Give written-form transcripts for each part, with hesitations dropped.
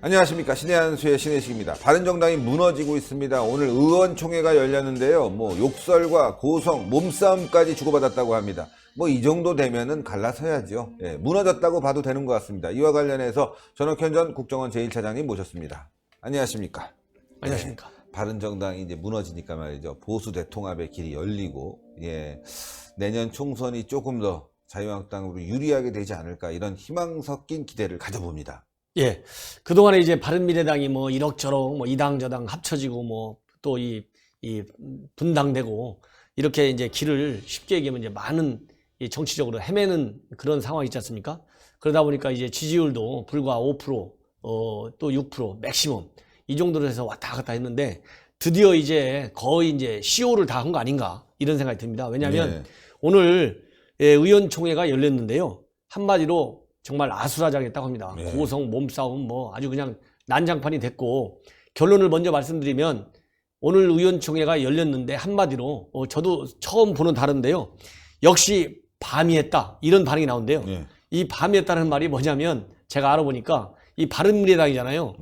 안녕하십니까. 신의 한수의 신혜식입니다. 바른정당이 무너지고 있습니다. 오늘 의원총회가 열렸는데요. 욕설과 고성, 몸싸움까지 주고받았다고 합니다. 이 정도 되면은 갈라서야죠. 무너졌다고 봐도 되는 것 같습니다. 이와 관련해서 전옥현 전 국정원 제1차장님 모셨습니다. 안녕하십니까. 안녕하십니까. 바른정당이 이제 무너지니까 말이죠. 보수 대통합의 길이 열리고, 내년 총선이 조금 더 자유한국당으로 유리하게 되지 않을까, 이런 희망 섞인 기대를 가져봅니다. 예. 그동안에 이제 바른미래당이 이럭저럭 이당 저당 합쳐지고 또 이 분당되고 이렇게 이제 길을 쉽게 얘기하면 이제 많은 정치적으로 헤매는 그런 상황이 있지 않습니까? 그러다 보니까 이제 지지율도 불과 5%, 또 6%, 맥시멈 이 정도로 해서 왔다 갔다 했는데 드디어 이제 거의 이제 CO를 다 한 거 아닌가 이런 생각이 듭니다. 왜냐하면 오늘 의원총회가 열렸는데요. 한마디로 정말 아수라장했다고 합니다. 고성, 몸싸움 아주 그냥 난장판이 됐고, 결론을 먼저 말씀드리면 오늘 의원총회가 열렸는데 한마디로 저도 처음 보는 다른데요. 역시 밤이했다 이런 반응이 나오는데요. 이 밤이했다는 말이 뭐냐면 제가 알아보니까 이 바른미래당이잖아요.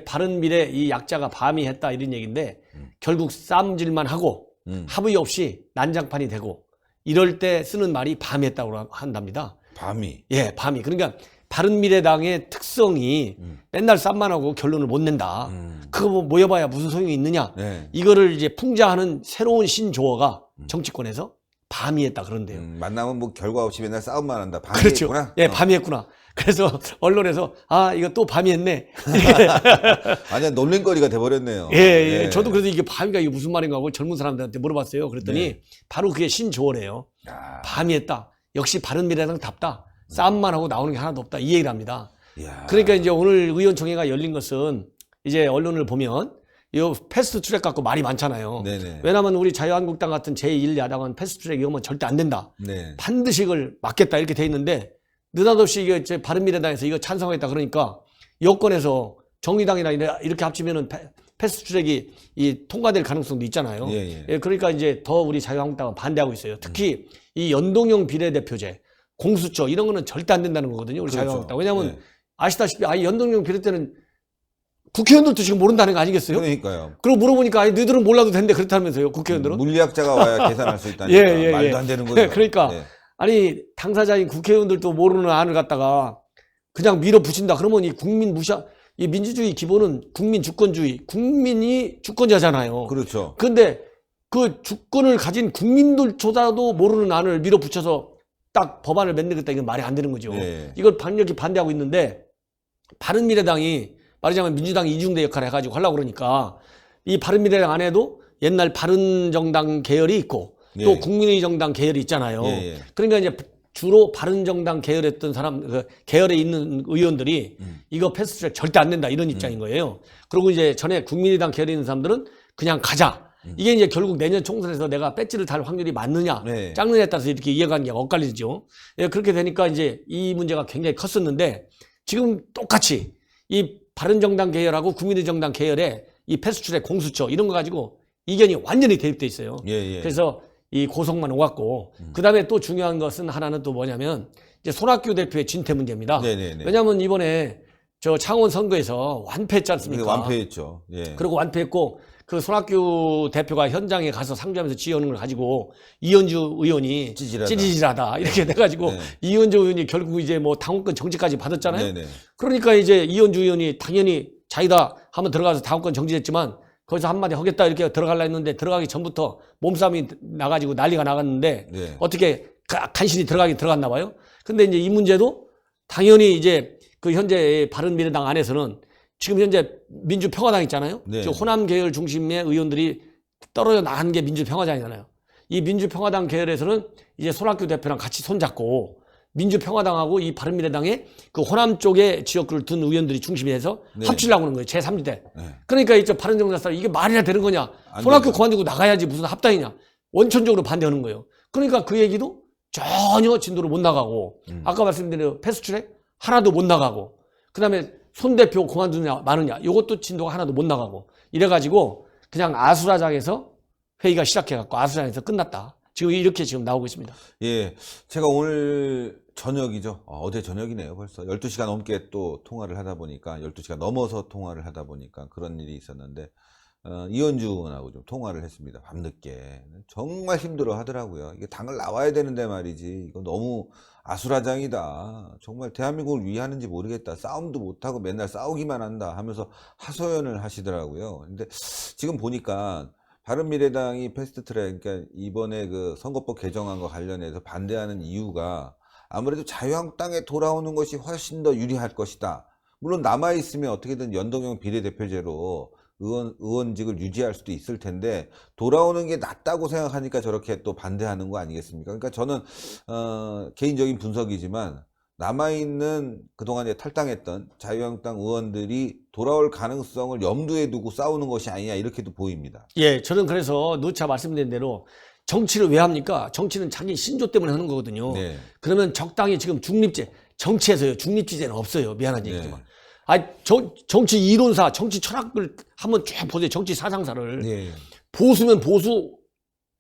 바른미래 이 약자가 밤이했다 이런 얘기인데 결국 싸움질만 하고 합의 없이 난장판이 되고 이럴 때 쓰는 말이 밤이했다고 한답니다. 밤이. 예, 밤이. 그러니까 바른미래당의 특성이 맨날 쌈만 하고 결론을 못 낸다. 그거 모여봐야 무슨 소용이 있느냐. 이거를 이제 풍자하는 새로운 신조어가 정치권에서 밤이했다 그런데요. 만나면 결과 없이 맨날 싸움만 한다. 그렇죠. 밤이했구나. 예, 밤이했구나. 그래서 언론에서 이거 또 밤이했네. 완전 놀림거리가 돼버렸네요. 예. 저도 그래서 이게 밤이가 이게 무슨 말인가 하고 젊은 사람들한테 물어봤어요. 그랬더니 바로 그게 신조어래요. 밤이했다. 역시 바른미래당답다. 싸움만 하고 나오는 게 하나도 없다. 이 얘기를 합니다. 그러니까 이제 오늘 의원총회가 열린 것은 이제 언론을 보면 이 패스트 트랙 갖고 말이 많잖아요. 왜냐하면 우리 자유한국당 같은 제1야당은 패스트 트랙 이거면 절대 안 된다. 반드시 이걸 막겠다 이렇게 돼 있는데 느닷없이 이게 바른미래당에서 이거 찬성하겠다 그러니까 여권에서 정의당이나 이렇게 합치면은 패스트 트랙이 통과될 가능성도 있잖아요. 그러니까 이제 더 우리 자유한국당은 반대하고 있어요. 특히 이 연동형 비례대표제, 공수처 이런 거는 절대 안 된다는 거거든요. 우리 자유한국당. 왜냐하면 아시다시피 연동형 비례 때는 국회의원들도 지금 모른다는 거 아니겠어요? 그러니까요. 그리고 물어보니까 너희들은 몰라도 된대 그렇다면서요. 국회의원들은. 물리학자가 와야 계산할 수 있다니까. 말도 안 되는 거죠. 그러니까 아니 당사자인 국회의원들도 모르는 안을 갖다가 그냥 밀어붙인다. 그러면 이 국민 이 민주주의 기본은 국민 주권주의, 국민이 주권자잖아요. 그렇죠. 그런데 그 주권을 가진 국민들조차도 모르는 안을 밀어붙여서 딱 법안을 만들겠다 이건 말이 안 되는 거죠. 이걸 강력히 반대하고 있는데 바른미래당이 말하자면 민주당 이중대 역할을 해가지고 하려고 그러니까 이 바른미래당 안에도 옛날 바른정당 계열이 있고 또 국민의 정당 계열이 있잖아요. 그러니까 이제 주로 바른정당 계열했던 계열에 있는 의원들이 이거 패스트트랙 절대 안 된다 이런 입장인 거예요. 그리고 이제 전에 국민의당 계열에 있는 사람들은 그냥 가자. 이게 이제 결국 내년 총선에서 내가 배지를 달 확률이 많느냐, 작느냐에 따라서 이렇게 이해관계가 엇갈리죠. 그렇게 되니까 이제 이 문제가 굉장히 컸었는데 지금 똑같이 이 바른정당 계열하고 국민의 정당 계열의 이 패스트트랙 공수처 이런 거 가지고 이견이 완전히 대립돼 있어요. 그래서 이 고성만 오갔고 그 다음에 또 중요한 것은 하나는 또 뭐냐면 이제 손학규 대표의 진퇴 문제입니다. 왜냐하면 이번에 저 창원 선거에서 완패했지 않습니까? 완패했죠. 그리고 완패했고 그 손학규 대표가 현장에 가서 상주하면서 지어오는 걸 가지고 이현주 의원이 찌질하다 이렇게 돼가지고 이현주 의원이 결국 이제 당원권 정지까지 받았잖아요. 그러니까 이제 이현주 의원이 당연히 자기다 한번 들어가서 당원권 정지했지만 거기서 한마디 하겠다 이렇게 들어가려 했는데 들어가기 전부터 몸싸움이 나가지고 난리가 나갔는데 어떻게 간신히 들어갔나 봐요. 근데 이제 이 문제도 당연히 이제 그 현재 바른미래당 안에서는 지금 현재 민주평화당 있잖아요. 호남 계열 중심의 의원들이 떨어져 나간 게 민주평화당이잖아요. 이 민주평화당 계열에서는 이제 손학규 대표랑 같이 손잡고 민주평화당하고 이 바른미래당의 그 호남 쪽의 지역구를 둔 의원들이 중심이 돼서 합치려고 하는 거예요. 제3지대. 그러니까 이제 바른정당 사람 이게 말이나 되는 거냐. 손학규 그만두고 나가야지 무슨 합당이냐. 원천적으로 반대하는 거예요. 그러니까 그 얘기도 전혀 진도를 못 나가고 아까 말씀드린 패스트트랙 하나도 못 나가고 그다음에 손 대표 그만두느냐 마느냐 이것도 진도가 하나도 못 나가고 이래가지고 그냥 아수라장에서 회의가 시작해갖고 아수라장에서 끝났다. 지금 이렇게 지금 나오고 있습니다. 예, 제가 오늘 저녁이죠. 어제 저녁이네요. 벌써 12시간 넘게 또 통화를 하다 보니까 12시간 넘어서 통화를 하다 보니까 그런 일이 있었는데 이현주 의원하고 좀 통화를 했습니다. 밤늦게. 정말 힘들어 하더라고요. 이게 당을 나와야 되는데 말이지. 이거 너무 아수라장이다. 정말 대한민국을 위하는지 모르겠다. 싸움도 못하고 맨날 싸우기만 한다 하면서 하소연을 하시더라고요. 근데 지금 보니까 바른미래당이 패스트트랙, 그러니까 이번에 그 선거법 개정안과 관련해서 반대하는 이유가 아무래도 자유한국당에 돌아오는 것이 훨씬 더 유리할 것이다. 물론 남아있으면 어떻게든 연동형 비례대표제로 의원직을 유지할 수도 있을 텐데 돌아오는 게 낫다고 생각하니까 저렇게 또 반대하는 거 아니겠습니까? 그러니까 저는 개인적인 분석이지만 남아있는 그동안 탈당했던 자유한국당 의원들이 돌아올 가능성을 염두에 두고 싸우는 것이 아니냐 이렇게도 보입니다. 예, 저는 그래서 누차 말씀드린 대로 정치를 왜 합니까? 정치는 자기 신조 때문에 하는 거거든요. 네. 그러면 적당히 지금 중립제, 정치에서요. 중립지제는 없어요. 미안한 얘기지만. 네. 정치 이론사, 정치 철학을 한번 쭉 보세요. 정치 사상사를. 네. 보수면 보수,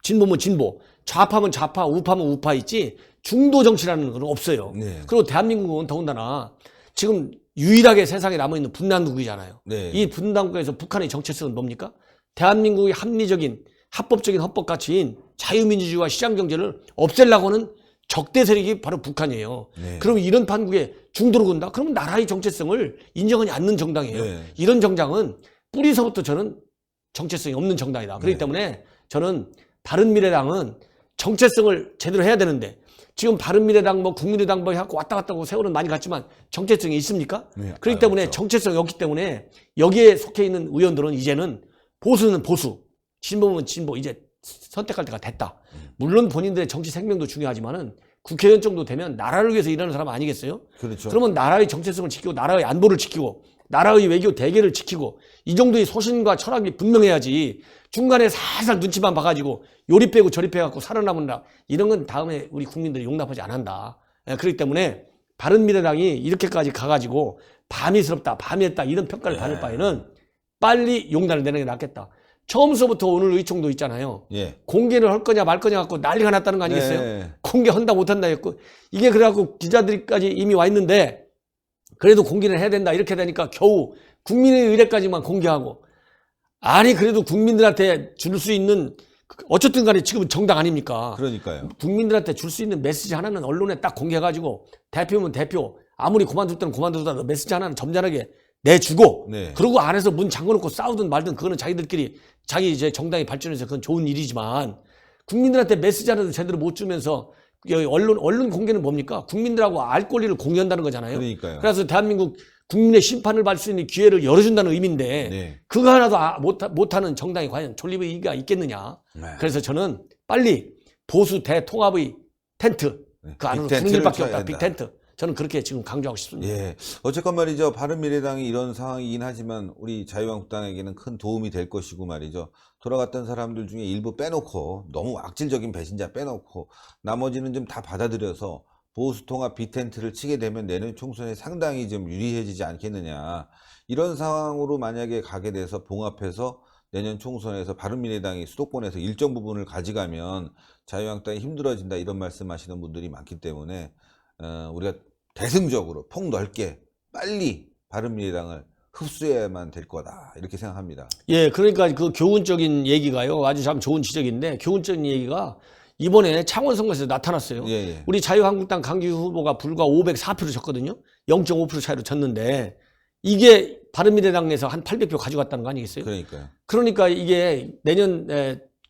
진보면 진보, 좌파면 좌파, 우파면 우파 있지 중도 정치라는 건 없어요. 네. 그리고 대한민국은 더군다나 지금 유일하게 세상에 남아있는 분단국이잖아요. 네. 이 분단국에서 북한의 정체성은 뭡니까? 대한민국의 합리적인 합법적인 헌법 가치인 자유민주주의와 시장경제를 없애려고 하는 적대 세력이 바로 북한이에요. 네. 그럼 이런 판국에 중도로 건다? 그러면 나라의 정체성을 인정하지 않는 정당이에요. 네. 이런 정당은 뿌리서부터 저는 정체성이 없는 정당이다. 그렇기 네. 때문에 저는 바른미래당은 정체성을 제대로 해야 되는데 지금 바른미래당 뭐 국민의당 뭐 해갖고 왔다 갔다 하고 세월은 많이 갔지만 정체성이 있습니까? 네. 그렇기 때문에 그렇죠. 정체성이 없기 때문에 여기에 속해 있는 의원들은 이제는 보수는 보수, 진보는 진보 이제 선택할 때가 됐다. 물론 본인들의 정치 생명도 중요하지만은 국회의원 정도 되면 나라를 위해서 일하는 사람 아니겠어요? 그렇죠. 그러면 나라의 정체성을 지키고 나라의 안보를 지키고 나라의 외교 대계를 지키고 이 정도의 소신과 철학이 분명해야지 중간에 살살 눈치만 봐가지고 요리 빼고 저리 빼갖고 살아남는다. 이런 건 다음에 우리 국민들이 용납하지 않는다. 그렇기 때문에 바른미래당이 이렇게까지 가가지고 밤이스럽다, 밤이었다 이런 평가를 받을 바에는 빨리 용단을 내는 게 낫겠다. 처음서부터 오늘 의총도 있잖아요. 예. 공개를 할 거냐 말 거냐 갖고 난리가 났다는 거 아니겠어요? 네. 공개한다 못한다 했고 이게 그래갖고 기자들까지 이미 와 있는데 그래도 공개를 해야 된다 이렇게 되니까 겨우 국민의 의뢰까지만 공개하고 아니 그래도 국민들한테 줄 수 있는 어쨌든 간에 지금은 정당 아닙니까? 그러니까요. 국민들한테 줄 수 있는 메시지 하나는 언론에 딱 공개해가지고 대표면 대표 아무리 그만둘 때는 그만두다 메시지 하나는 점잖하게 내주고 네. 그러고 안에서 문 잠궈놓고 싸우든 말든 그거는 자기들끼리 자기 이제 정당이 발전해서 그건 좋은 일이지만 국민들한테 메시지 하나도 제대로 못 주면서 여기 언론 공개는 뭡니까? 국민들하고 알 권리를 공유한다는 거잖아요. 그러니까요. 그래서 대한민국 국민의 심판을 받을 수 있는 기회를 열어준다는 의미인데 네. 그거 하나도 못하는 정당이 과연 존립의 의의가 있겠느냐. 네. 그래서 저는 빨리 보수 대통합의 텐트 그 안으로 빅텐트를 두는 일밖에 쳐야 없다. 된다. 빅텐트. 저는 그렇게 지금 강조하고 싶습니다. 예. 어쨌건 말이죠. 바른미래당이 이런 상황이긴 하지만 우리 자유한국당에게는 큰 도움이 될 것이고 말이죠. 돌아갔던 사람들 중에 일부 빼놓고 너무 악질적인 배신자 빼놓고 나머지는 좀 다 받아들여서 보수통합 빅텐트를 치게 되면 내년 총선에 상당히 좀 유리해지지 않겠느냐. 이런 상황으로 만약에 가게 돼서 봉합해서 내년 총선에서 바른미래당이 수도권에서 일정 부분을 가져가면 자유한국당이 힘들어진다 이런 말씀하시는 분들이 많기 때문에 우리가 대승적으로 폭넓게 빨리 바른미래당을 흡수해야만 될 거다 이렇게 생각합니다. 예, 그러니까 그 교훈적인 얘기가요. 아주 참 좋은 지적인데 교훈적인 얘기가 이번에 창원 선거에서 나타났어요. 예. 우리 자유한국당 강기후 후보가 불과 504표를 졌거든요. 0.5% 차이로 졌는데 이게 바른미래당 내에서 한 800표 가져갔다는 거 아니겠어요? 그러니까요. 그러니까 이게 내년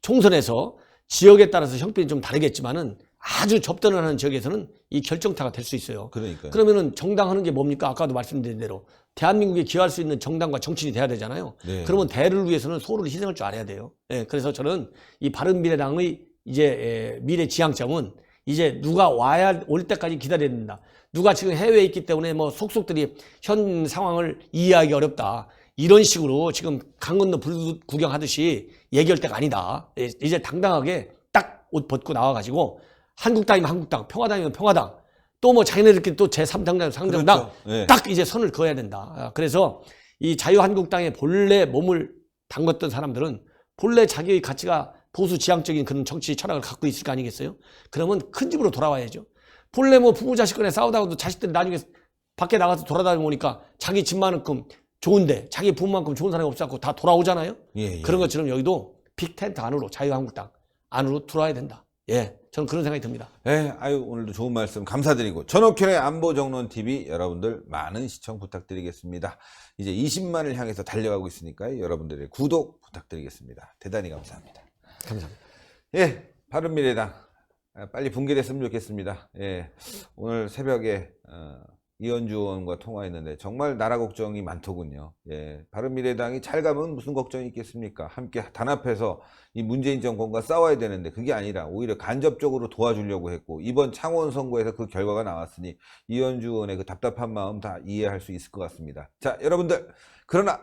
총선에서 지역에 따라서 형편이 좀 다르겠지만은 아주 접전하는 지역에서는 이 결정타가 될 수 있어요. 그러니까요. 그러면은 정당 하는 게 뭡니까? 아까도 말씀드린 대로 대한민국에 기여할 수 있는 정당과 정치인이 돼야 되잖아요. 네. 그러면 대를 위해서는 소를 희생할 줄 알아야 돼요. 예, 그래서 저는 이 바른미래당의 이제 미래 지향점은 이제 누가 올 때까지 기다려야 된다. 누가 지금 해외에 있기 때문에 뭐 속속들이 현 상황을 이해하기 어렵다. 이런 식으로 지금 강 건너 불 구경하듯이 얘기할 때가 아니다. 이제 당당하게 딱 옷 벗고 나와가지고 한국당이면 한국당, 평화당이면 평화당, 또 뭐 자기네들끼리 또 제3당당, 상정당 그렇죠. 네. 딱 이제 선을 그어야 된다. 그래서 이 자유한국당에 본래 몸을 담궜던 사람들은 본래 자기의 가치가 보수 지향적인 그런 정치 철학을 갖고 있을 거 아니겠어요? 그러면 큰 집으로 돌아와야죠. 본래 뭐 부부 자식 간에 싸우다가도 자식들이 나중에 밖에 나가서 돌아다니니까 자기 집만큼 좋은데 자기 부모만큼 좋은 사람이 없어서 다 돌아오잖아요. 예, 예. 그런 것처럼 여기도 빅텐트 안으로 자유한국당 안으로 들어와야 된다. 예, 저는 그런 생각이 듭니다. 예, 아유, 오늘도 좋은 말씀 감사드리고, 전옥현의 안보정론TV 여러분들 많은 시청 부탁드리겠습니다. 이제 20만을 향해서 달려가고 있으니까 여러분들의 구독 부탁드리겠습니다. 대단히 감사합니다. 감사합니다. 예, 바른미래당 빨리 붕괴됐으면 좋겠습니다. 예, 오늘 새벽에 이현주 의원과 통화했는데 정말 나라 걱정이 많더군요. 예, 바른미래당이 잘 가면 무슨 걱정이 있겠습니까? 함께 단합해서 이 문재인 정권과 싸워야 되는데 그게 아니라 오히려 간접적으로 도와주려고 했고, 이번 창원 선거에서 그 결과가 나왔으니 이현주 의원의 그 답답한 마음 다 이해할 수 있을 것 같습니다. 자, 여러분들, 그러나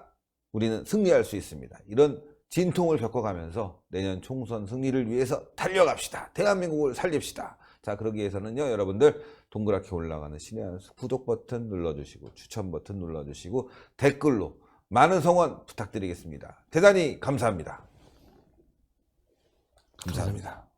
우리는 승리할 수 있습니다. 이런 진통을 겪어가면서 내년 총선 승리를 위해서 달려갑시다. 대한민국을 살립시다. 자, 그러기 위해서는요, 여러분들 동그랗게 올라가는 신의 한 수 구독 버튼 눌러주시고, 추천 버튼 눌러주시고, 댓글로 많은 성원 부탁드리겠습니다. 대단히 감사합니다. 감사합니다.